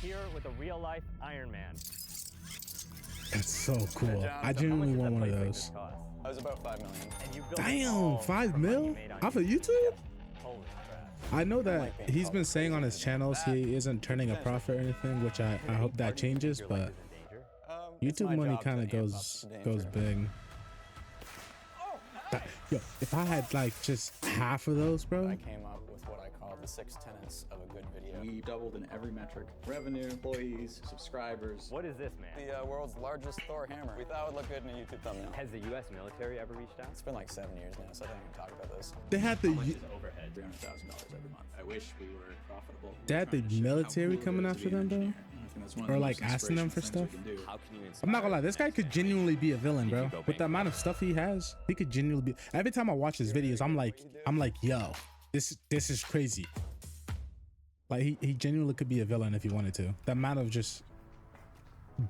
here with a real-life Iron Man. That's so cool. I genuinely want one of those. It was about 5 million. And you built Damn, 5 mil off of YouTube? Holy crap. I know that he's been saying on his channels he isn't turning a profit or anything, which I hope that changes, but YouTube money kind of goes big. Yo, if I had like just half of those, bro. I came up with what I call the 6 tenets of a good video. We doubled in every metric: revenue, employees, subscribers. What is this, man? The world's largest Thor hammer. We thought it would look good in a YouTube thumbnail. Has the U.S. military ever reached out? It's been like 7 years now, so I don't even talk about this. They had the Overhead, $300,000 every month. I wish we were profitable. they had the military coming after them, bro, or like asking them for stuff. How can you I'm not gonna lie, this guy could genuinely be a villain, bro. With the amount of stuff he has, he could genuinely be. Every time I watch his videos, I'm like, yo, this is crazy. Like he genuinely could be a villain if he wanted to. The amount of just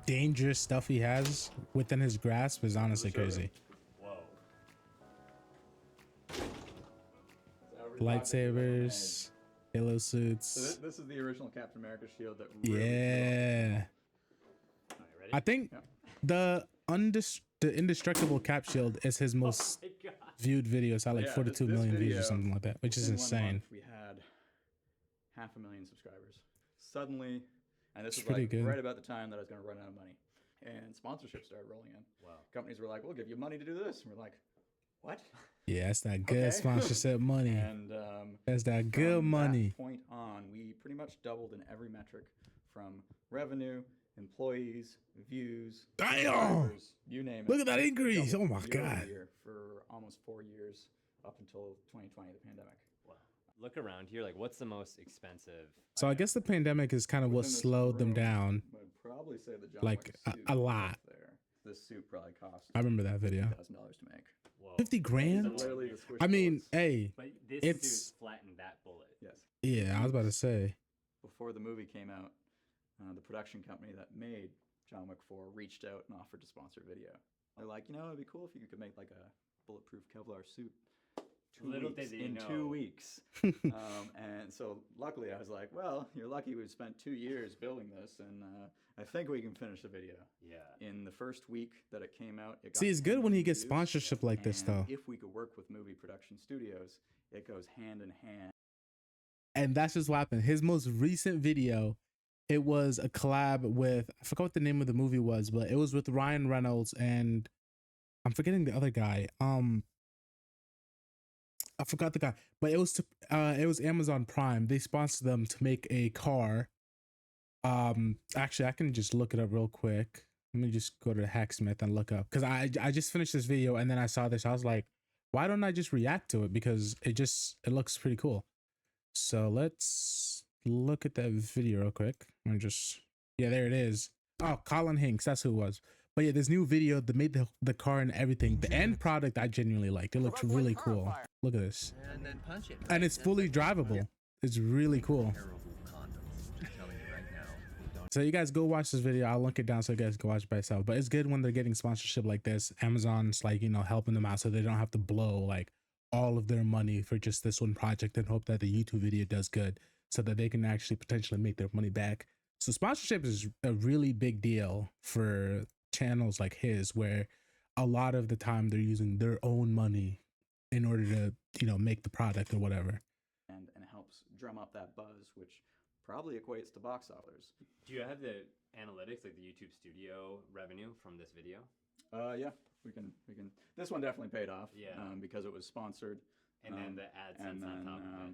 dangerous stuff he has within his grasp is honestly crazy. Whoa. Lightsabers, halo suits. So this is the original Captain America shield that really Yeah. All right, ready? I think the indestructible cap shield is his most My God. viewed video. So like Yeah, 42 this million views video, or something like that, which is within 1 insane. month, we had 500,000 subscribers. Suddenly, and this It's was pretty like good. right about the time that I was going to run out of money, and sponsorships started rolling in. Wow. Companies were like, "We'll give you money to do this," and we're like, "What?" Yeah, that's that good Okay. sponsorship money. And That's that good from money. that point on, we pretty much doubled in every metric, from revenue, employees, views, Damn! subscribers, you name it. Look at that increase. Doubled Oh my year over God. year for almost 4 years up until 2020, the pandemic. Wow. Look around here. Like, what's the most expensive? So I guess the pandemic is kind of what Within this slowed them room, down. I'd probably say the John Like, Wick a suit lot. up there. This suit probably cost I remember that video. $1,000 to make. Whoa. 50 grand? Literally the squish I mean, bullets. hey, But this It's- suit flattened that bullet. Yes. yeah, I was about to say. Before the movie came out, the production company that made John Wick 4 reached out and offered to sponsor a video. They're like, it'd be cool if you could make like a bulletproof Kevlar suit. Little did they In know. 2 weeks. And so luckily I was like, well, you're lucky we've spent 2 years building this, and I think we can finish the video. Yeah. In the first week that it came out, it got See, it's good 10 when he million gets views, sponsorship like this, and though. If we could work with movie production studios, it goes hand in hand. And that's just what happened. His most recent video, it was a collab with, I forgot what the name of the movie was, but it was with Ryan Reynolds and I'm forgetting the other guy. I forgot the guy, but it was Amazon Prime. They sponsored them to make a car. Actually, I can just look it up real quick. Let me just go to Hacksmith and look up, because I just finished this video and then I saw this. I was like, why don't I just react to it? Because it looks pretty cool. So let's look at that video real quick. Yeah, there it is. Oh, Colin Hanks, that's who it was. But yeah, this new video, they made the car and everything. The end product I genuinely liked. It looked really cool. Look at this. And then punch it. And it's fully drivable. It's really cool. Terrible condoms. Just telling you right now. Don't So you guys go watch this video. I'll link it down so you guys can watch it by yourself. But it's good when they're getting sponsorship like this. Amazon's like, helping them out so they don't have to blow like all of their money for just this one project and hope that the YouTube video does good so that they can actually potentially make their money back. So sponsorship is a really big deal for channels like his, where a lot of the time they're using their own money in order to, make the product or whatever. And helps drum up that buzz, which probably equates to box office. Do you have the analytics, like the YouTube Studio revenue from this video? Yeah, we can. This one definitely paid off. Yeah. Because it was sponsored. And then the AdSense and on then, top of it.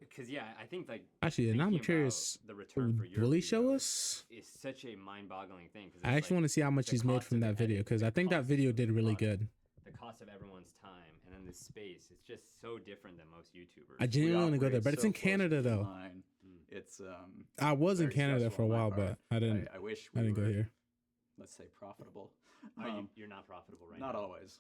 Because yeah, I think like Actually, now I'm thinking curious. about the return for your Will he show video us? is such a mind-boggling thing. I actually want to see how much he's made from that video, because I think that video did really good. The cost of everyone's time and then the space, it's just so different than most YouTubers. I genuinely want to go there, but it's in Canada though. It's I was in very Canada stressful for a on my while, part. but I didn't. I wish I we didn't go were, here. let's say, profitable. You're not profitable right Not now. always.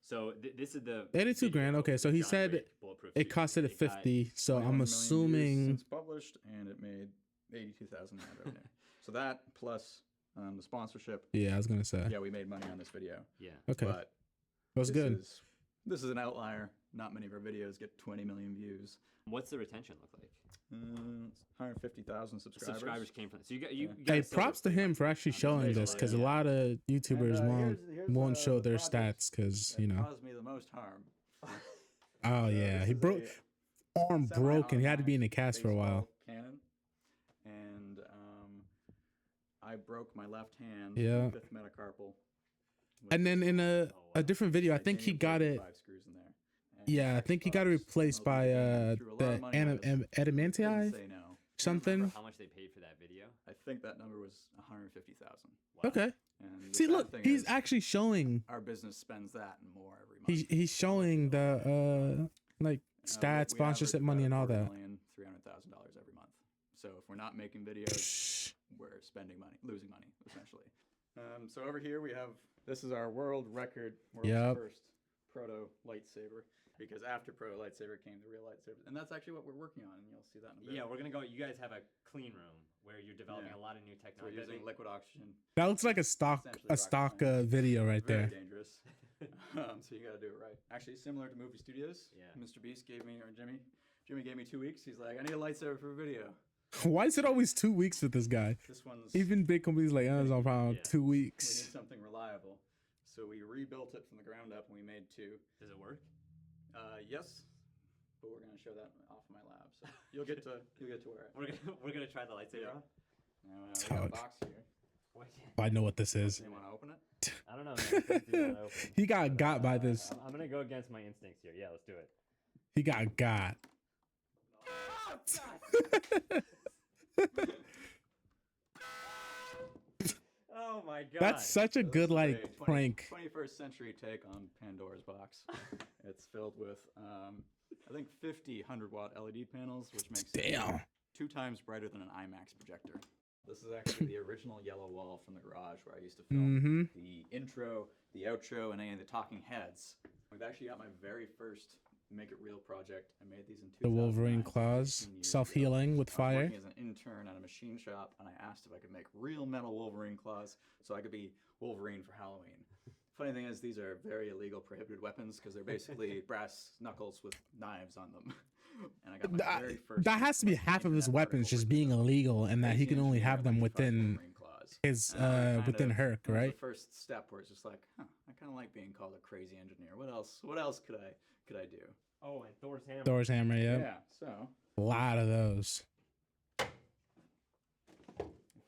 So this is the 82 grand. video Okay, so of he John said Wick Bulletproof it Suit. costed at It got- 50. So 100 I'm million views assuming. since published, and it made 82,000 ad revenue. So that plus the sponsorship. Yeah, I was gonna say. Yeah, we made money on this video. Yeah. Okay, But that was this good. This is an outlier. not many of our videos get 20 million views. What's the retention look like? 150,000 subscribers. Subscribers came from. So you got you. Yeah. you got Hey, a silver props to play him for button actually on showing visual, this, because a yeah. lot of YouTubers And, won't show the their project stats because that you know. caused me the most harm. Oh So yeah, this he is broke a arm broken. He had to be in a semi-automatic cast for a while. baseball cannon, and I broke my left hand. Yeah. Fifth metacarpal. And then in Oh, wow. a different video, I think he got it. 5 screws in there. And Yeah, I think he got it Xbox replaced by threw a lot the of money at us. Couldn't adamantii say no. something. Remember how much they paid for that video? I think that number was 150,000. Wow. Okay. And the See, sad look, thing he's is, actually showing. our business spends that and more every month. He's showing the like stats, sponsorship money, and all that. $300,000 every month. So if we're not making videos, we're spending money, losing money, essentially. So over here we have, this is our world's Yep. first proto lightsaber. Because after proto lightsaber came the real lightsaber, and that's actually what we're working on, and you'll see that in a bit. Yeah, we're gonna go. You guys have a clean room where you're developing Yeah. a lot of new So we're technology. using liquid oxygen. That looks like a stock Essentially video right Very there. dangerous. So you gotta do it right. Actually, similar to movie studios. Yeah. Mr. Beast gave me, or Jimmy gave me 2 weeks. He's like, I need a lightsaber for a video. Why is it always 2 weeks with this guy? This one's Even big companies like Amazon found Yeah. 2 we weeks. need something reliable. So we rebuilt it from the ground up, and we made 2. Does it work? Yes, but we're gonna show that off my lab. So you'll get to wear it. We're gonna try the lightsaber Yeah. on. Now, we got a Toad. box here. What? I know what this is. You want to open it? I don't know. Man. I think do not open. He got got by this. I'm gonna go against my instincts here. Yeah, let's do it. He got got. Oh my god. That's such a So good this is like a prank. 21st century take on Pandora's box. It's filled with, I think 50 100-watt LED panels, which makes it Damn. 2 times brighter than an IMAX projector. This is actually the original yellow wall from the garage where I used to film Mm-hmm. the intro, the outro, and any of the talking heads. I've actually got my very first Make It Real project. I made these in 2009. The Wolverine so claws, 15 years ago. self-healing with I was fire. working as an intern at a machine shop, and I asked if I could make real metal Wolverine claws so I could be Wolverine for Halloween. Funny thing is, these are very illegal, prohibited weapons because they're basically brass knuckles with knives on them. And I got my very first. That has to be half of his weapons just being illegal, and that he can only have them within his within Herc, That was right? the first step where it's just like, I kind of like being called a crazy engineer. What else could I do? Oh, and Thor's hammer. Thor's hammer, yeah. Yeah. So A lot of those. if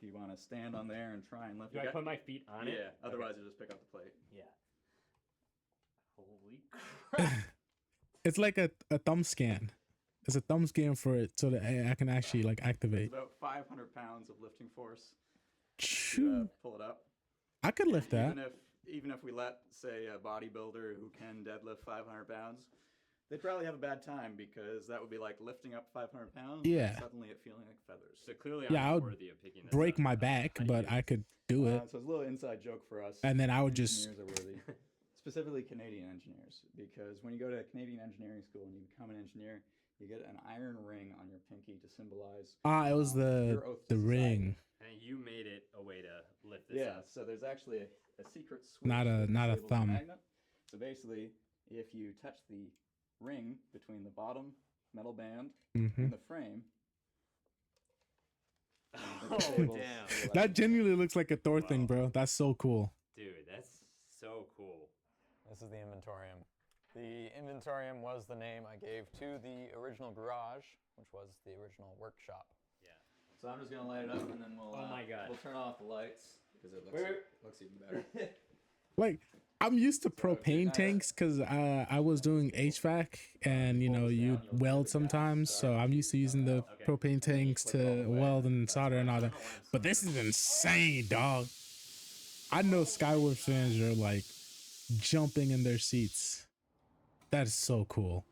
you want to stand on there and try and lift Do it, I put my feet on it? yeah. Otherwise, you just pick up the plate. Yeah. Holy crap. It's like a thumb scan. It's a thumb scan for it so that I can actually like It's activate. about 500 pounds of lifting force. To, Choo. pull it up. I could lift that. Even if we let, say, a bodybuilder who can deadlift 500 pounds, they'd probably have a bad time because that would be like lifting up 500 pounds. Yeah. And suddenly it feeling like feathers. So clearly, Yeah, I I'm would worthy of picking this Break up. my back, How do but you- I could do it. So it's a little inside joke for us. And then I would just Engineers are worthy. Specifically Canadian engineers, because when you go to Canadian engineering school and you become an engineer, you get an iron ring on your pinky to symbolize. it was your oath to the society. ring. And you made it a way to lift this Yeah, up. so there's actually a secret switch. Not a- that not a disables the thumb. magnet. So basically, if you touch the ring between the bottom metal band Hmm. and the frame, Oh, disables damn. the That electric- genuinely looks like a Thor thing, Wow. bro. That's so cool. Dude, that's so cool. This is the inventorium. The inventorium was the name I gave to the original garage, which was the original workshop. Yeah. So I'm just gonna light it up and then we'll. Oh my God. We'll turn off the lights because it Wait. looks even better. Like I'm used to So if you propane kinda- tanks because I was doing HVAC and you know you weld sometimes, so I'm used to using the propane tanks to weld and solder and all that. But this is insane, dog. I know Skyward fans are like jumping in their seats. That is so cool.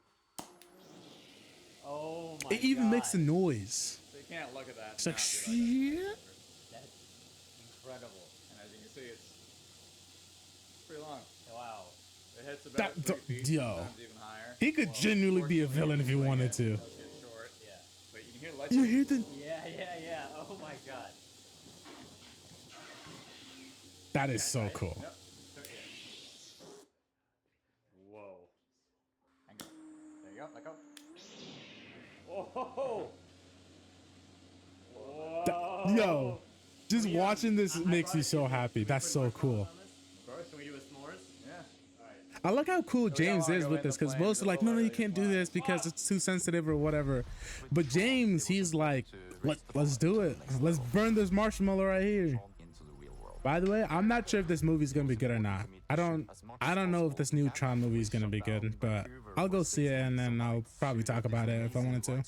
Oh my god. It even makes a noise. So you can't look at that. It's like and not be shit. That's incredible. And as you can see, it's pretty long. Wow. It hits about That- 3 feet, yo. sometimes even higher. He could genuinely be a villain if he wanted to. It does get short, Yeah. but you can hear the lights. You hear the? Yeah. Oh my god. That is so cool. Yep. Whoa. Hang on. Let go. Whoa! Yo, just Can we, watching this I makes me brought so you- happy. can we That's put so marshmallows cool. on this? Of course. Can we do with s'mores? Yeah. Alright. I like how cool we don't James wanna is go with in the this because flames, most are like, it'll no, you literally can't do fly. this because it's too sensitive or whatever. But James, he's like, let's do it. Let's burn this marshmallow right here. By the way, I'm not sure if this movie's gonna be good or not. I don't know if this new Tron movie is gonna be good, but I'll go see it and then I'll probably talk about it if I wanted to.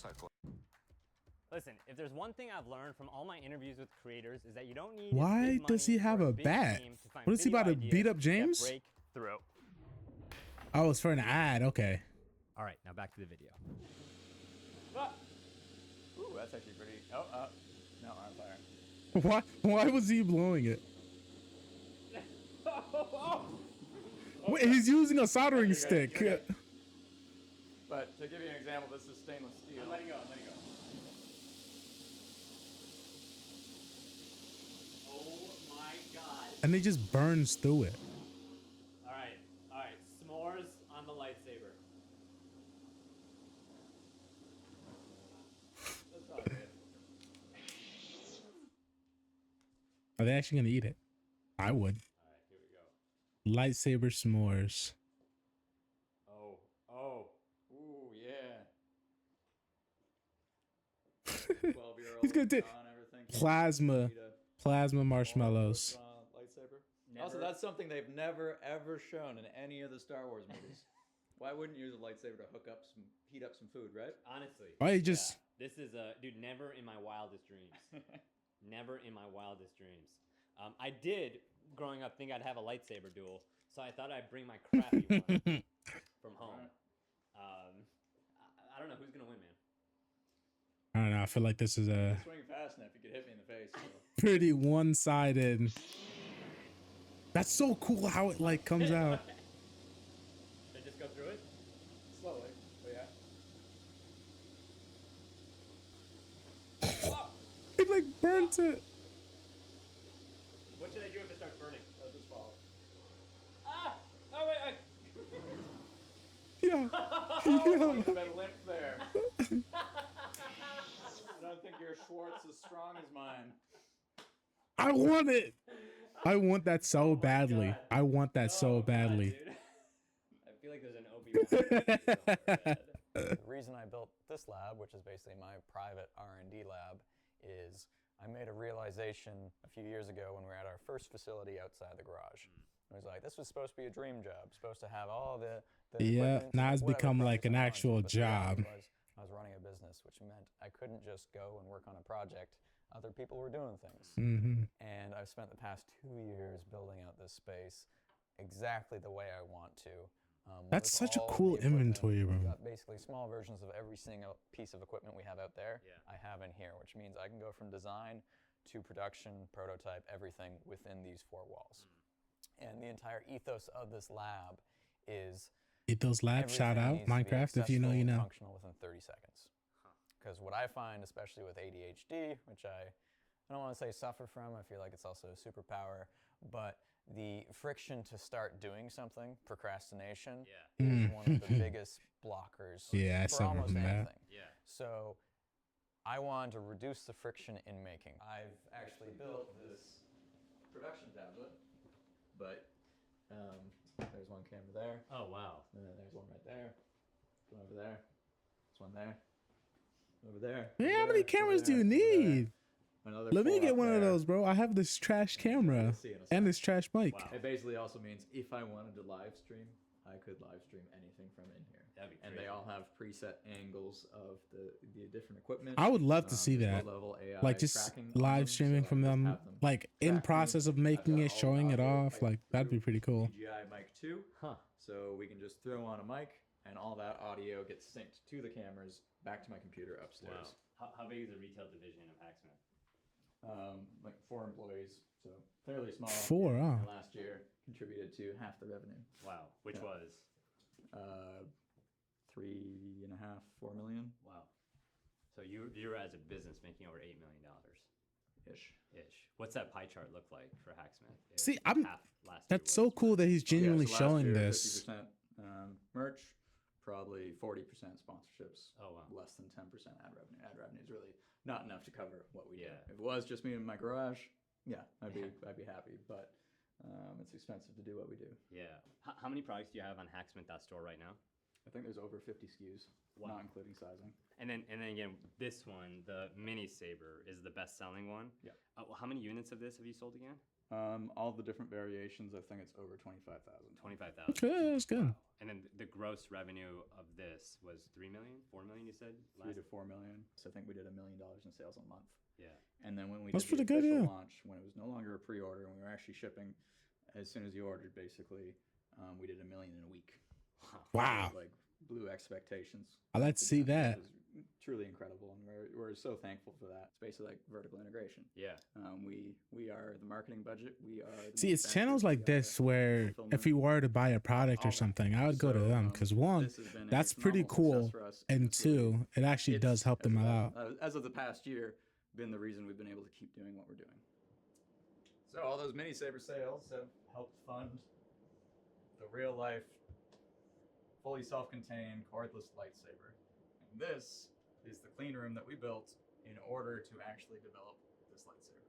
Listen, if there's one thing I've learned from all my interviews with creators is that you don't need Why big does he money have or a big bat? team to find What is he video about to ideas beat up that James? break through. Oh, it's for an ad. Okay. All right, now back to the video. Ooh, that's actually pretty. Oh, no, on fire. Why was he blowing it? Wait, he's using a soldering stick. But to give you an example, this is stainless steel. I'm letting go. I'm letting go. Oh my god. And it just burns through it. All right. S'mores on the lightsaber. That's all good. Are they actually gonna eat it? I would. All right, here we go. Lightsaber s'mores. Oh. Ooh, yeah. 12-year-old. He's gonna take plasma marshmallows. Lightsaber. Never. Also, that's something they've never ever shown in any of the Star Wars movies. Why wouldn't you use a lightsaber to heat up some food, right? Honestly. Why you just? This is dude. Never in my wildest dreams. Never in my wildest dreams. I did growing up think I'd have a lightsaber duel, so I thought I'd bring my crappy one from home. I don't know who's gonna win, man. I don't know. I feel like this is a Swing fast enough, you could hit me in the face. So. pretty one-sided. That's so cool how it like comes out. Should I just go through it? Slowly, but yeah. It like burnt it. What should I do if it starts burning? I'll just follow. Ah! Oh wait! Yeah. Oh, you've been limp there. I don't think your Schwartz is strong as mine. I want it. I want that so badly. God. I want that so God, badly. dude. I feel like there's an Obi-Wan. The reason I built this lab, which is basically my private R&D lab, is I made a realization a few years ago when we were at our first facility outside the garage. I was like, this was supposed to be a dream job, supposed to have all the Yeah, equipment, now it's whatever become like projects an I wanted, actual but the reality job. was I was running a business, which meant I couldn't just go and work on a project. Other people were doing things. Mm-hmm. And I've spent the past 2 years building out this space exactly the way I want to. That's with such a all cool the equipment. inventory We've room. got basically small versions of every single piece of equipment we have out there. Yeah. I have in here, which means I can go from design to production, prototype, everything within these 4 walls. And the entire ethos of this lab is Ethos Lab, shout out. everything needs to be Minecraft, if you know, you accessible and know. functional within 30 seconds. Because what I find, especially with ADHD, which I don't want to say suffer from, I feel like it's also a superpower, but the friction to start doing something, procrastination, is one of the biggest blockers Yeah, I for suffer almost from that. anything. Yeah. So I wanted to reduce the friction in making. I've actually built this Production tablet. But there's one camera there, Oh wow. and then there's one right there. One over there. There's one there. Over there. Man, over how many there, cameras over do you there, over there. need? Another Let me 4 get up one of there. those, bro. I have this trash camera You'll see in a and sec. this trash mic. Wow. It basically also means if I wanted to live stream, I could live stream anything from in here. That'd be And crazy. they all have preset angles of the different equipment. I would love to see there's that. low-level AI Like just tracking on live them, streaming so from I just them, have like in tracking. process of I've making got it, all showing it audio off. mic Like that'd be through pretty cool. DJI Mic 2. Huh. So we can just throw on a mic, and all that audio gets synced to the cameras back to my computer upstairs. Wow. How big is the retail division of Hacksmith? Like 4 employees, so fairly small. 4, and oh. last year contributed to half the revenue. Wow. Which Yeah. was? 3.5, 4 million Wow. So you're as a business making over $8 million ish. ish. What's that pie chart look like for Hacksmith? if See, I'm- half last year That's was so cool that he's genuinely so last showing year, this. 50% merch, probably 40% sponsorships. Oh wow. Less than 10% ad revenue. Ad revenue is really not enough to cover what we do. Yeah. If it was just me in my garage, yeah, I'd be happy. But it's expensive to do what we do. Yeah. How many products do you have on Hacksmith.store right now? I think there's over 50 SKUs, not including sizing. And then again, this one, the mini saber, is the best selling one. Yeah. Well, how many units of this have you sold again? All the different variations, I think it's over 25,000. 25,000. Okay, that's good. And then the gross revenue of this was 3 million, 4 million. You said 3 to 4 million. So I think we did $1 million in sales a month. Yeah. And then when we That's did the pretty good, official yeah. launch, when it was no longer a pre-order and we were actually shipping as soon as you ordered, basically, we did $1 million in a week. Wow. Like blew expectations. I like to see that. It was truly incredible, and we're so thankful for that. It's basically like vertical integration. Yeah. We are the marketing budget. We are the See, it's channels like manufacturers, this where fulfillment. if we were to buy a product or All that. something, I would go to So, them because one, this has been a that's pretty phenomenal cool, success for us, and it's really- two, it actually it's, does help as them of- out. As of the past year, been the reason we've been able to keep doing what we're doing. So all those mini saber sales have helped fund the real life, fully self-contained cordless lightsaber. And this is the clean room that we built in order to actually develop this lightsaber.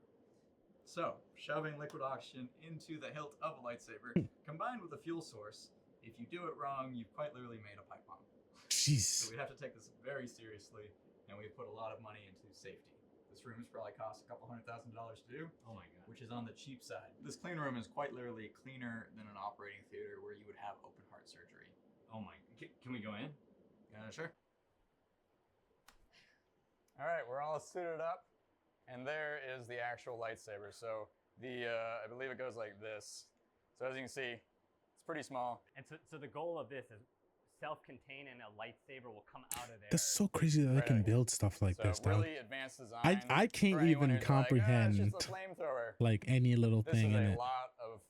So shoving liquid oxygen into the hilt of a lightsaber combined with a fuel source, if you do it wrong, you've quite literally made a pipe bomb. Jeez. So we have to take this very seriously, and we put a lot of money into safety. This room's probably cost a couple $100,000 to do, Oh my god. which is on the cheap side. This clean room is quite literally cleaner than an operating theater where you would have open heart surgery. Oh my. Can we go in? Sure. All right, we're all suited up, and there is the actual lightsaber. So I believe it goes like this. So as you can see, it's pretty small. And so the goal of this is self-contained, and a lightsaber will come out of there. That's so crazy that they can build stuff like So this, dog. really advanced design. I can't for anyone even who's comprehend Like, it's just a flamethrower. like any little This thing is in a it. lot of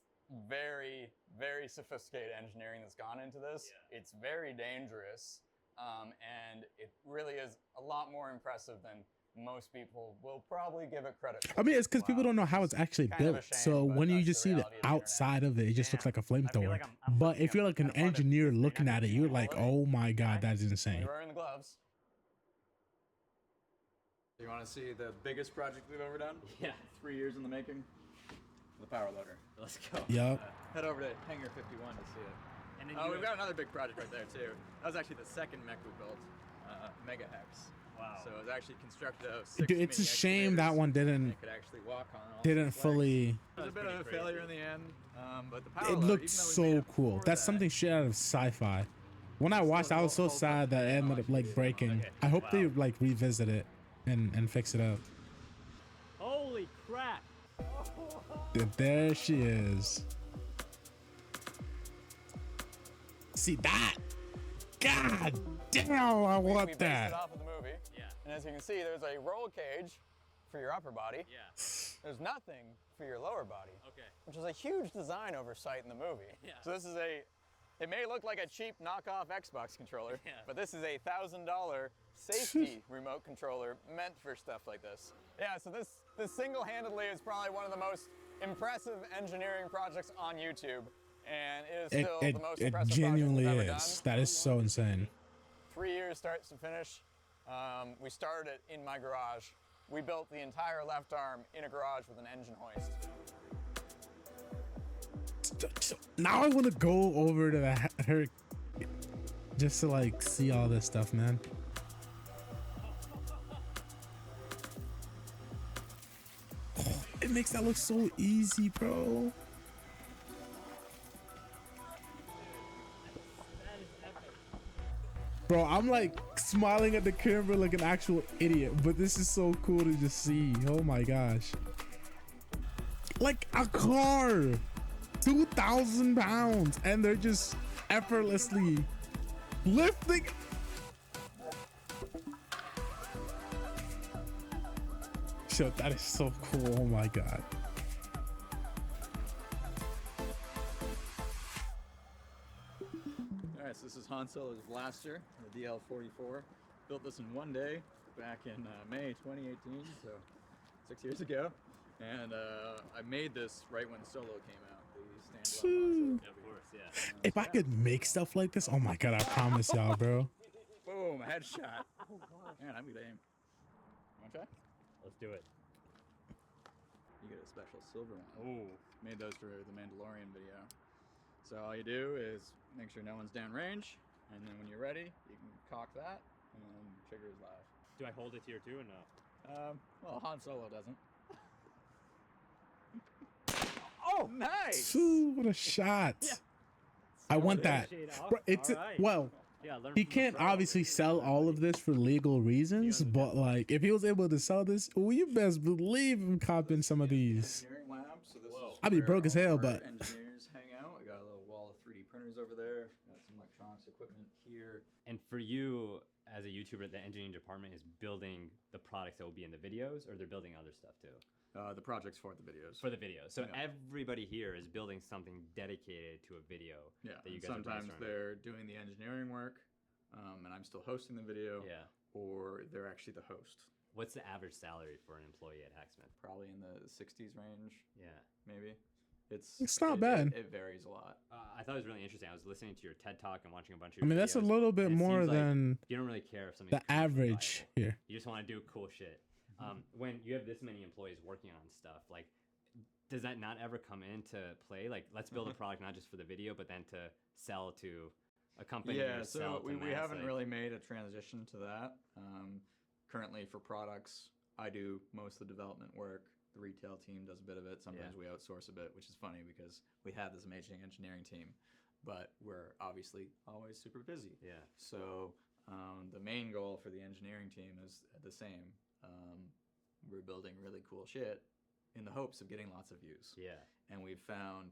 very, very sophisticated engineering that's gone into this. Yeah. It's very dangerous, and it really is a lot more impressive than most people will probably give it credit for. I mean, it's because people Wow. don't know how it's actually Kind of a built. shame, So but when you that's just the see the reality of the internet. outside of it, it just looks like a I feel flamethrower. like I'm But looking if you're at like an a part of engineer history, looking not at it, just you're an like, already. oh my god, that's insane. You're wearing the gloves. You want to see the biggest project we've ever done? Yeah. 3 years in the making? The power loader. Let's go. Yup. Head over to Hangar 51 to see it. And then Oh, we've got another big project right there too. That was actually the second mech we built, Mega Hex. Wow. So it was actually constructed of 6 Dude, it's a mini shame that excavators, one and didn't it could actually walk on all didn't 6 legs. fully. It was a That's bit of a pretty failure crazy. in the end, but the power It loader, looked even though we made so it cool. before That's that, something shit out of sci-fi. When I watched, I was so sad that it ended up like breaking. Okay, I hope they wow. like revisit it and fix it up. Holy crap! There she is. See that? God damn, I We want based it that. off of the movie. Yeah. And as you can see, there's a roll cage for your upper body. Yeah. There's nothing for your lower body, Okay. which is a huge design oversight in the movie. Yeah. So this is it may look like a cheap knockoff Xbox controller, Yeah. but this is a $1,000 safety remote controller meant for stuff like this. Yeah, so this single-handedly is probably one of the most impressive engineering projects on YouTube, and it is still the most It impressive genuinely project we've ever is. done. That is so insane. 3 years start to finish. We started it in my garage. We built the entire left arm in a garage with an engine hoist. Now I want to go over to her just to like see all this stuff, man. It makes that look so easy, bro. Bro, I'm like smiling at the camera like an actual idiot, but this is so cool to just see. Oh my gosh. Like a car, 2,000 pounds, and they're just effortlessly lifting. Shit, that is so cool. Oh my god. All right, so this is Han Solo's blaster, the DL-44. Built this in one day back in May 2018, so 6 years ago. And I made this right when Solo came out. standalone monster. Of course, yeah. If I could make stuff like this, oh my god, I promise y'all, bro. Boom, headshot. Man, I'm good aim. Want to try? Let's do it. You get a special silver one. Ooh. Made those for the Mandalorian video. So all you do is make sure no one's downrange, and then when you're ready, you can cock that, and then trigger is live. Do I hold it here too or no? Well, Han Solo doesn't. Oh, nice! Ooh, what a shot. Yeah. I want that. Shade off. Bro, it's All right. well, Yeah, learn he from the can't pro. obviously sell all of this for legal reasons, but like if he was able to sell this, well, you best believe him copping some of these. Engineering lab. So this is I'd be where broke as all hell, our but engineers hang out. I got a little wall of 3D printers over there. Got some electronics equipment here. And for you as a YouTuber, the engineering department is building the products that will be in the videos, or they're building other stuff too? The projects for the videos. For the videos. So Yeah. everybody here is building something dedicated to a video. Yeah. That you and guys are sometimes brainstorming. they're doing the engineering work, and I'm still hosting the video. Yeah. Or they're actually the host. What's the average salary for an employee at Hacksmith? Probably in the 60s range, Yeah. maybe. It's not it- bad. It varies a lot. I thought it was really interesting. I was listening to your TED Talk and watching a bunch of I your mean that's a videos, little bit and it more seems like than you don't really care if something's the commercially average viable. here. You just want to do cool shit. When you have this many employees working on stuff, like, does that not ever come into play? Like, let's build a product not just for the video, but then to sell to a company. Yeah, or so sell to we mass, haven't like- really made a transition to that. Currently for products, I do most of the development work. The retail team does a bit of it. Sometimes we outsource a bit, which is funny because we have this amazing engineering team, but we're obviously always super busy. Yeah. So the main goal for the engineering team is the same. We're building really cool shit in the hopes of getting lots of views. Yeah. And we've found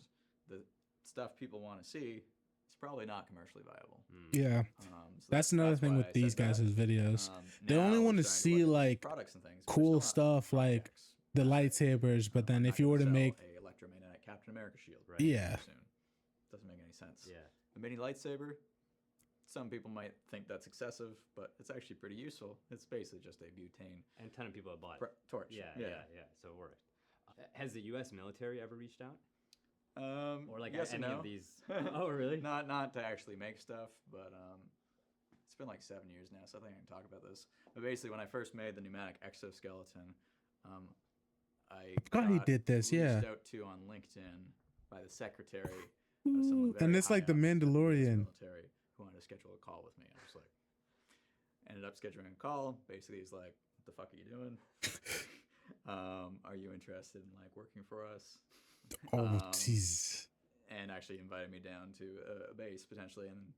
the stuff people want to see is probably not commercially viable. Yeah. So That's another thing why with I these said guys' that. videos. They Now only we're want to starting see look at like products and things, but we're cool still not stuff like projects. the lightsabers, but then I'm if not you gonna were to sell make a electromagnetic Captain America shield, right? Yeah. Soon. Doesn't make any sense. Yeah. A mini lightsaber, some people might think that's excessive, but it's actually pretty useful. It's basically just a butane And a ton of people have bought. torch. Yeah. So it worked. Has the U.S. military ever reached out? Or like yes and any no. of these? Oh, really? Not to actually make stuff, but it's been like 7 years now, so I think I can talk about this. But basically, when I first made the pneumatic exoskeleton, I forgot he got did this, yeah. reached out to on LinkedIn by the secretary of someone and very it's like the high up in the US Mandalorian. military who wanted to schedule a call with me. I was like, ended up scheduling a call. Basically, he's like, "What the fuck are you doing? Are you interested in like working for us?" Oh, jeez. And actually invited me down to a base potentially, and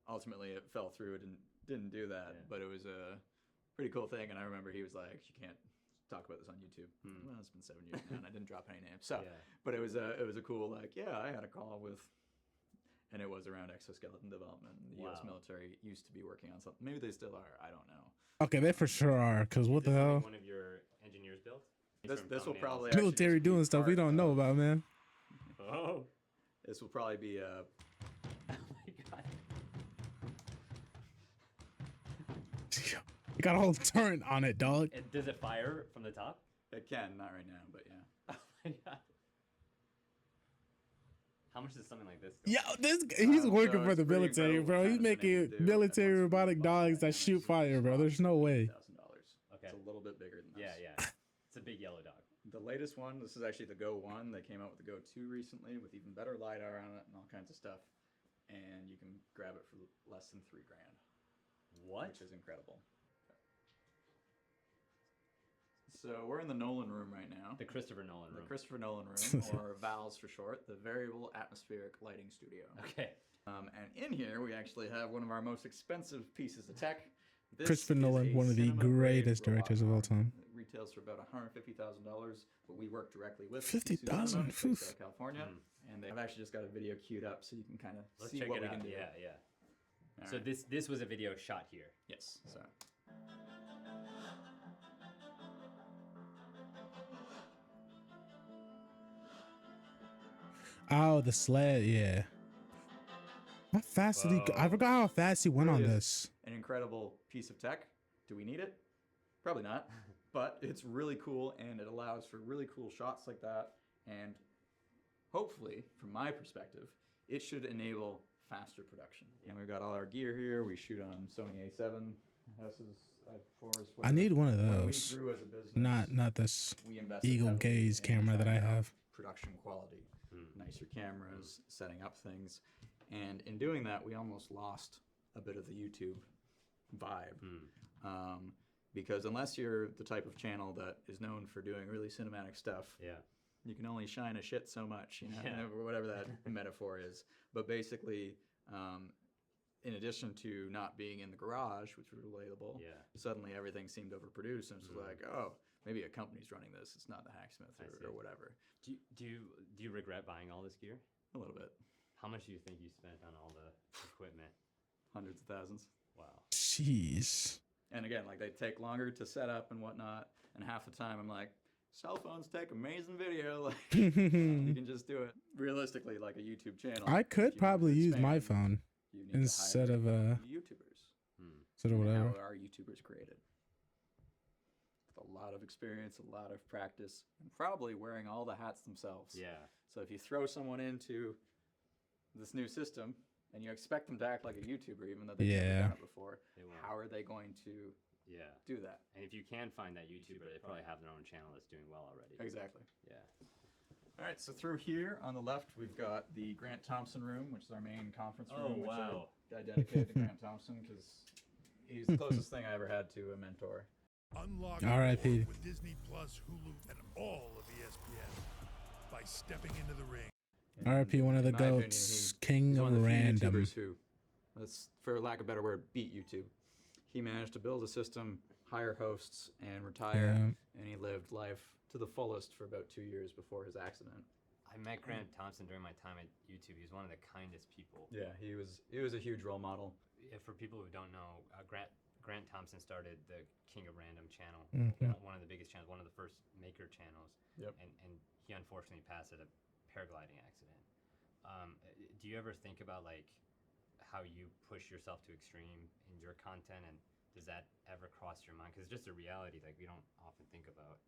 ultimately it fell through. It didn't do that, Yeah. but it was a pretty cool thing. And I remember he was like, "You can't talk about this on YouTube." Well, it's been 7 years now, and I didn't drop any names. So, Yeah. but it was a cool like, yeah, I had a call with, and it was around exoskeleton development. The U.S. Wow. military used to be working on something. Maybe they still are. I don't know. Okay, they for sure are. Cause what Is the this something hell? One of your engineers built? This will probably actually Military just be doing stuff we part don't know of- about, man. Oh. This will probably be Oh my god. You got a whole turret on it, dog. Does it fire from the top? It can, not right now, but yeah. Oh my god. How much does something like this? Yeah, he's So working for it's the pretty military, incredible bro. what He's China's been able making to do. military And once we robotic bought dogs that that shoot Hacksmith fire, bro. spot, There's no way. $1,000. Okay. It's a little bit bigger than this. Yeah. It's a big yellow dog. The latest one, this is actually the Go 1. They came out with the Go 2 recently with even better LiDAR on it and all kinds of stuff. And you can grab it for less than $3,000, What? which is incredible. So we're in the Nolan room right now. The Christopher Nolan The room. Christopher Nolan room, or VALS for short, the Variable Atmospheric Lighting Studio. Okay. And in here, we actually have one of our most expensive pieces of tech. This Christopher is Nolan, a one of the cinema-grade greatest robot directors of all arm. time. It retails for about $150,000, but we work directly with 50,000, Supervillain, based oof. out of California. And I've actually just got a video queued up so you can kind of Let's see check what it we out. can do. Yeah. All So right. this was a video shot here. Yes. So Oh, the sled, yeah. How fast did he go? I forgot how fast he went on Really is this. an incredible piece of tech. Do we need it? Probably not. But it's really cool, and it allows for really cool shots like that. And hopefully, from my perspective, it should enable faster production. And we've got all our gear here. We shoot on Sony A7 i4s. I need one of When we those. grew as a business, Not this we invested Eagle heavily Gaze in camera that I trying out have. production quality, nicer cameras, setting up things, and in doing that, we almost lost a bit of the YouTube vibe. Because unless you're the type of channel that is known for doing really cinematic stuff, you can only shine a shit so much, you know, whatever that metaphor is. But basically, in addition to not being in the garage, which was relatable, suddenly everything seemed overproduced, and it was like, oh, maybe a company's running this. It's not the Hacksmith or whatever. Do you regret buying all this gear? A little bit. How much do you think you spent on all the equipment? Hundreds of thousands. Wow. Jeez. And again, like they take longer to set up and whatnot. And half the time I'm like, cell phones take amazing video. Like you can just do it. Realistically, like a YouTube channel. I could if you probably want to use my expand, phone you need to instead hire of YouTubers. instead of And whatever. How are YouTubers created? With a lot of experience, a lot of practice, and probably wearing all the hats themselves. Yeah. So if you throw someone into this new system and you expect them to act like a YouTuber, even though they've never done it before, how are they going to do that? And if you can find that YouTuber, they probably have their own channel that's doing well already. Exactly. Yeah. All right, so through here on the left, we've got the Grant Thompson room, which is our main conference room. Oh, wow. Which I dedicated to Grant Thompson because he's the closest thing I ever had to a mentor. Unlock R.I.P. with Disney Plus, Hulu, and all of ESPN by stepping into the ring. And R.I.P. one of the in my opinion, goats, king he's of one of the few random. YouTubers who, let's, for lack of a better word, beat YouTube. He managed to build a system, hire hosts, and retire, and he lived life to the fullest for about 2 years before his accident. I met Grant Thompson during my time at YouTube. He was one of the kindest people. Yeah, he was a huge role model. For people who don't know, Grant Thompson started the King of Random channel, one of the biggest channels, one of the first maker channels. Yep. And he unfortunately passed at a paragliding accident. Do you ever think about like how you push yourself to extreme in your content, and does that ever cross your mind? Because it's just a reality like we don't often think about.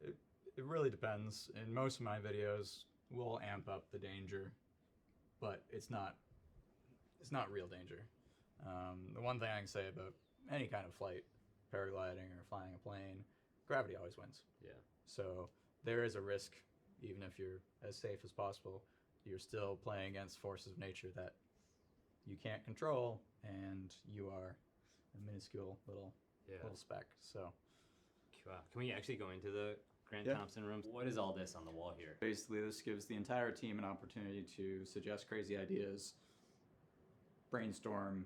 It really depends. In most of my videos, we'll amp up the danger, but it's not real danger. The one thing I can say about any kind of flight, paragliding or flying a plane, gravity always wins. Yeah. So there is a risk, even if you're as safe as possible, you're still playing against forces of nature that you can't control, and you are a minuscule little speck. So Can we actually go into the Grant Thompson room? What is all this on the wall here? basically, this gives the entire team an opportunity to suggest crazy ideas, brainstorm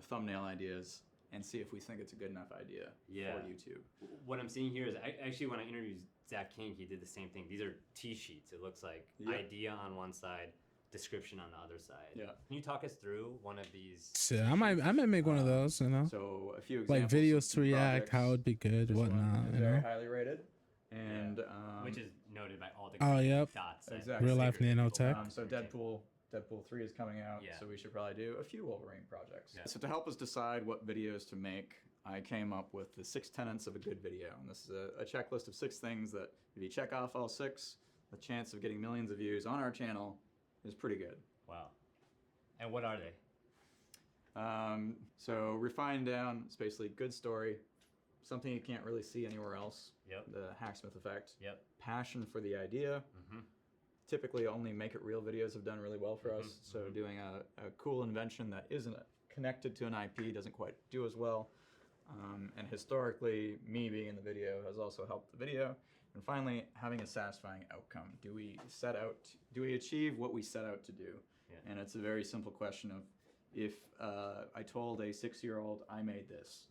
thumbnail ideas, and see if we think it's a good enough idea for YouTube. What I'm seeing here is actually when I interviewed Zach King, he did the same thing. These are T-sheets. It looks like idea on one side, description on the other side. Yeah. Can you talk us through one of these? So I might make one of those, you know, So a few like examples videos of to some react, how projects. it'd be good, This one whatnot, is you very know. highly rated, and Which is noted by all the Oh, green yep. dots. that Exactly. Real life figure nanotech. people So want. Deadpool 3 is coming out, Yeah. so we should probably do a few Wolverine projects. Yeah. So to help us decide what videos to make, I came up with the 6 tenets of a good video. And this is a checklist of 6 things that if you check off all 6, the chance of getting millions of views on our channel is pretty good. Wow. And what are they? So refined down, it's basically good story, something you can't really see anywhere else. Yep. The Hacksmith effect. Yep. Passion for the idea. Typically only make it real videos have done really well for us. So doing a cool invention that isn't connected to an IP doesn't quite do as well. And historically, me being in the video has also helped the video. And finally, having a satisfying outcome. Do we achieve what we set out to do? Yeah. And it's a very simple question of, if I told a 6-year-old I made this,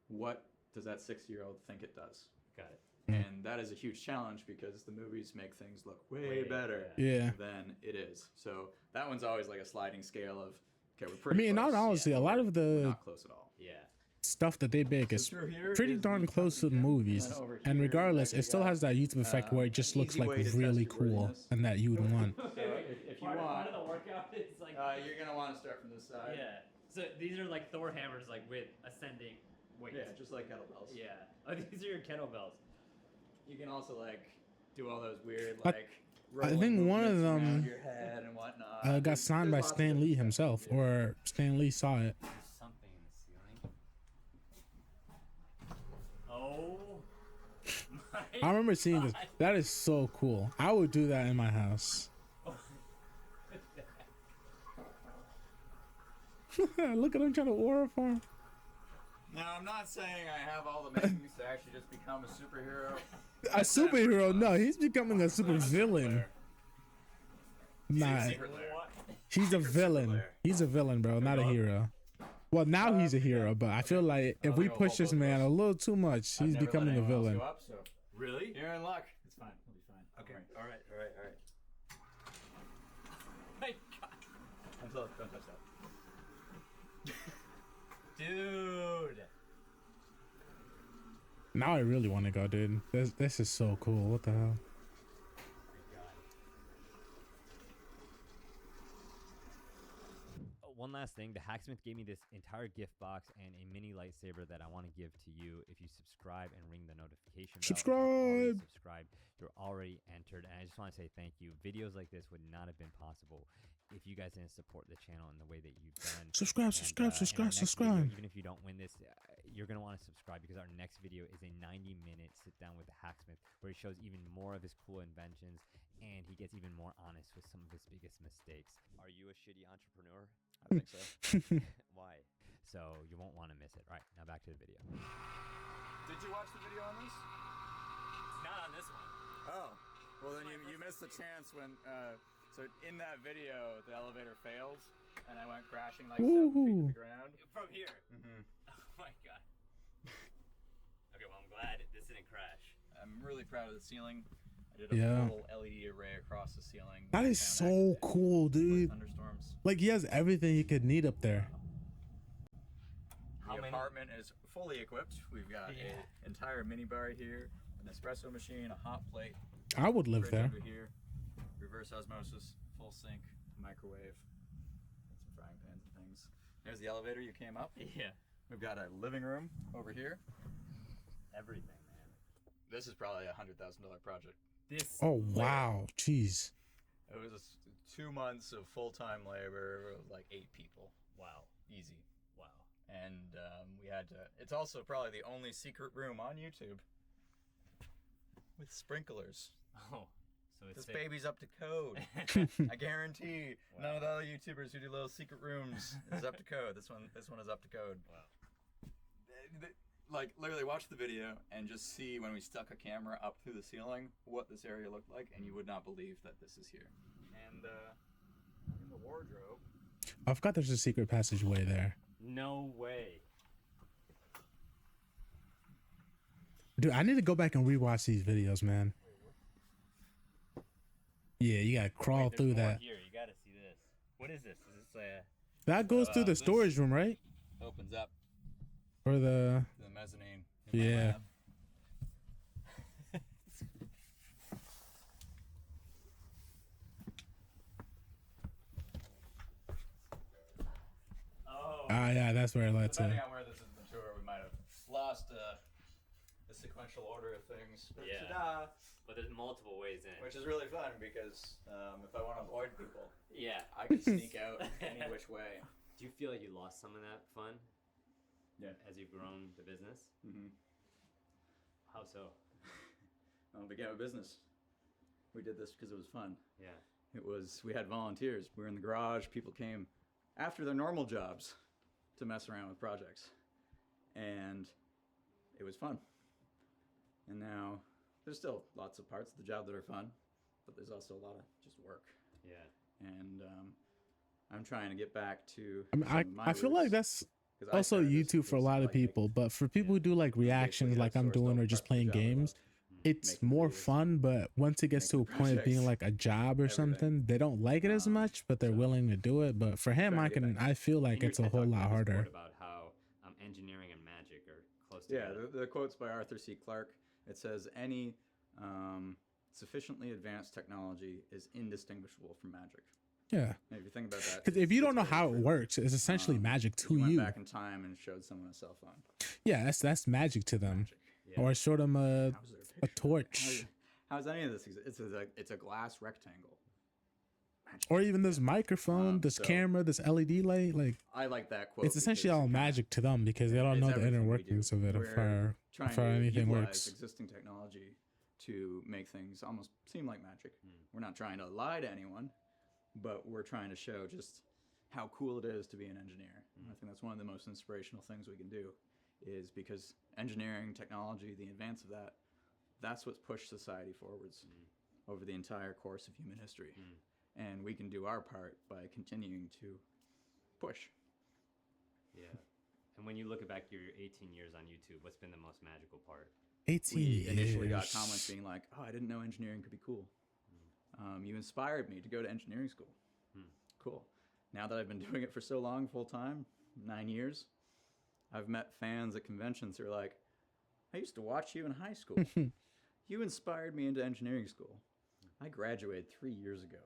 what does that 6-year-old think it does? Got it. And that is a huge challenge because the movies make things look way better Yeah. than it is. So that one's always like a sliding scale of, okay, we're I pretty mean, in close. all honesty, a lot of We're the not close at all. Yeah. stuff that they make is through here pretty is darn the close to the company gym, movies. and over And here, regardless, like, it still we has that YouTube effect where it just an looks easy like way to test really your cool worthiness. and that you would want. So if you Part want, of the workout is like. you're gonna want to start from this side. Yeah. So these are like Thor hammers, like with ascending weights. Yeah, just like kettlebells. Yeah. Oh, these are your kettlebells. You can also like do all those weird But- like rolling think one of movements around them your head and whatnot. got signed by There's lots of Stan Lee different himself, stuff, yeah. or Stan Lee saw it. There's something in the ceiling. Oh. I remember seeing this. That is so cool. I would do that in my house. Look at him trying to aura farm. Now, I'm not saying I have all the makings to actually just become a superhero. A superhero? No, he's becoming a super villain. Nah, Secret lair. he's a villain. He's a villain, bro, not a hero. Well, now he's a hero, but I feel like if we push this man a little too much, I've he's never let becoming a anyone else villain. go up, so Really? you're in luck. It's fine. It'll be fine. Okay. Don't worry. All right. All right. All right. My God. Don't touch that. Dude. Now I really want to go, dude. This is so cool. What the hell? One last thing, the Hacksmith gave me this entire gift box and a mini lightsaber that I want to give to you if you subscribe and ring the notification bell. If you're already subscribed, you're already entered, and I just want to say thank you. Videos like this would not have been possible if you guys didn't support the channel in the way that you've done. Subscribe, And, subscribe, in our subscribe, next subscribe. Video, even if you don't win this, you're going to want to subscribe because our next video is a 90-minute sit-down with the Hacksmith where he shows even more of his cool inventions and he gets even more honest with some of his biggest mistakes. Are you a shitty entrepreneur? I think so. Why? So you won't want to miss it. All right, now back to the video. Did you watch the video on this? Not on this one. Oh. Well, then you missed the chance when. So in that video, the elevator fails, and I went crashing like 7 feet to the ground. From here. Mm-hmm. Oh my God. Okay, well I'm glad this didn't crash. I'm really proud of the ceiling. I did a full LED array across the ceiling. That is so cool, dude. Thunderstorms. Like he has everything he could need up there. The apartment is fully equipped. We've got an entire mini bar here, an espresso machine, a hot plate. I would live fridge there. Under here, reverse osmosis, full sink, microwave, and some frying pans and things. There's the elevator you came up. Yeah. We've got a living room over here. Everything, man. This is probably a $100,000 project. This. Oh wow, jeez. It was 2 months of full-time labor, like 8 people. Wow. Easy. Wow. And we had to. It's also probably the only secret room on YouTube with sprinklers. Oh. So it's This baby's up to code. I guarantee none of the other YouTubers who do little secret rooms is up to code. This one is up to code. Wow. Like literally watch the video and just see when we stuck a camera up through the ceiling what this area looked like, and you would not believe that this is here. And in the wardrobe. I forgot there's a secret passageway there. No way. Dude, I need to go back and rewatch these videos, man. Yeah, you gotta crawl There's through more that. Here, you gotta see this. What is this? Is this a? That goes through the this- storage room, right? Opens up Or the to the mezzanine. in my yeah. lab. Oh. Ah, yeah, that's where it led Depending to. on where this is in the tour, we might have lost the sequential order of things. But Yeah. ta-da! But there's multiple ways in. Which is really fun because if I want to avoid people, Yeah. I can sneak out any which way. Do you feel like you lost some of that fun Yeah. as you've grown the business? Mm-hmm. How so? Began a business. We did this because it was fun. Yeah. We had volunteers. We were in the garage. People came after their normal jobs to mess around with projects. And it was fun. And now there's still lots of parts of the job that are fun, but there's also a lot of just work. Yeah. And I'm trying to get back to. I mean, some of my I feel like roots, that's 'cause I also started this YouTube for a just lot of like making- people, but for people who do like reactions like I'm outsourced doing all or just parts of the playing job without games, it's making more videos, fun, but once it gets to a making point of being projects, like a job or everything. something, they don't like it as much, but they're so willing to do it. But for him, trying to get back I feel like In your it's a TED whole Talk, you lot had this harder. quote about how engineering and magic are close Yeah, together. the quote's by Arthur C. Clarke. It says, any sufficiently advanced technology is indistinguishable from magic. Yeah, And if you think about that, because if you don't it's know very how it true. works, it's essentially magic to Went you. back in time and showed someone a cell phone. Yeah, that's magic to them, Magic. Yeah. or showed them a How's their picture? torch. How's any of this? It's a glass rectangle. Magic. Or even this microphone, this so- camera, this LED light. Like, I like that quote. it's essentially because all it kinda- magic to them because they don't it's know the everything inner we do. workings of it, We're trying if anything utilize works. existing technology to make things almost seem like magic. Hmm. We're not trying to lie to anyone, but we're trying to show just how cool it is to be an engineer. And I think that's one of the most inspirational things we can do, is because engineering, technology, the advance of that, that's what's pushed society forwards over the entire course of human history. And we can do our part by continuing to push. Yeah. And when you look back your 18 years on YouTube, what's been the most magical part? 18 We initially got years. comments being like, "Oh, I didn't know engineering could be cool. You inspired me to go to engineering school." Cool. Now that I've been doing it for so long, full time, 9 years, I've met fans at conventions who are like, "I used to watch you in high school. You inspired me into engineering school. I graduated 3 years ago.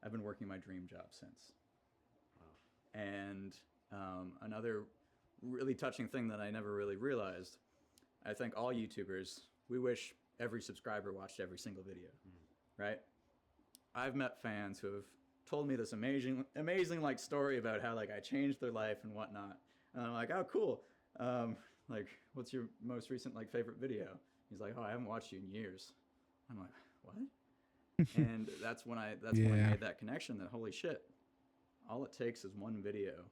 I've been working my dream job since." And another really touching thing that I never really realized, I think all YouTubers, we wish every subscriber watched every single video, right? I've met fans who have told me this amazing like story about how like I changed their life and whatnot, and I'm like, "Oh, cool. Like, what's your most recent like favorite video?" He's like, "Oh, I haven't watched you in years." I'm like, "What?" And that's when I Yeah. made that connection that holy shit, all it takes is one video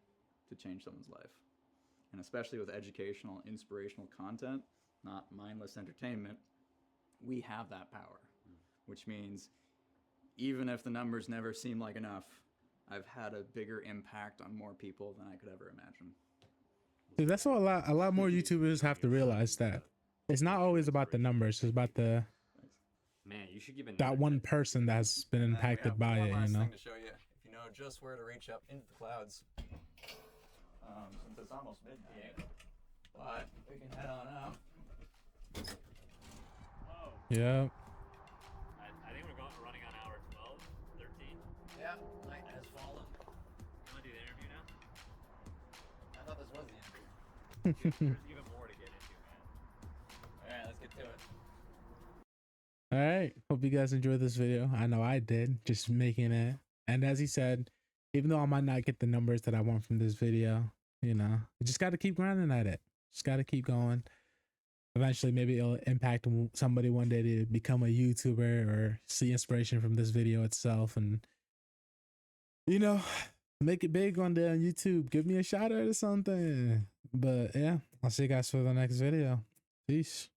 to change someone's life. And especially with educational, inspirational content, not mindless entertainment, we have that power. Which means even if the numbers never seem like enough, I've had a bigger impact on more people than I could ever imagine. Dude, that's what a lot more YouTubers have to realize, that it's not always about the numbers. It's about Man, you should give it that one person that's been And then we impacted have by one it, last you know? thing to show you, if you know just where to reach up into the clouds. Since it's almost midnight, but we can head on out. Yeah. I think we're running on hour 12, 13. Yeah, night has fallen. You want to do the interview now? I thought this was the end. There's even more to get into, man. Alright, let's get to it. All right. Hope you guys enjoyed this video. I know I did, just making it. And as he said, even though I might not get the numbers that I want from this video, you know, you just got to keep grinding at it. Just got to keep going. Eventually, maybe it'll impact somebody one day to become a YouTuber or see inspiration from this video itself. And, you know, make it big one day on YouTube. Give me a shout out or something. But yeah, I'll see you guys for the next video. Peace.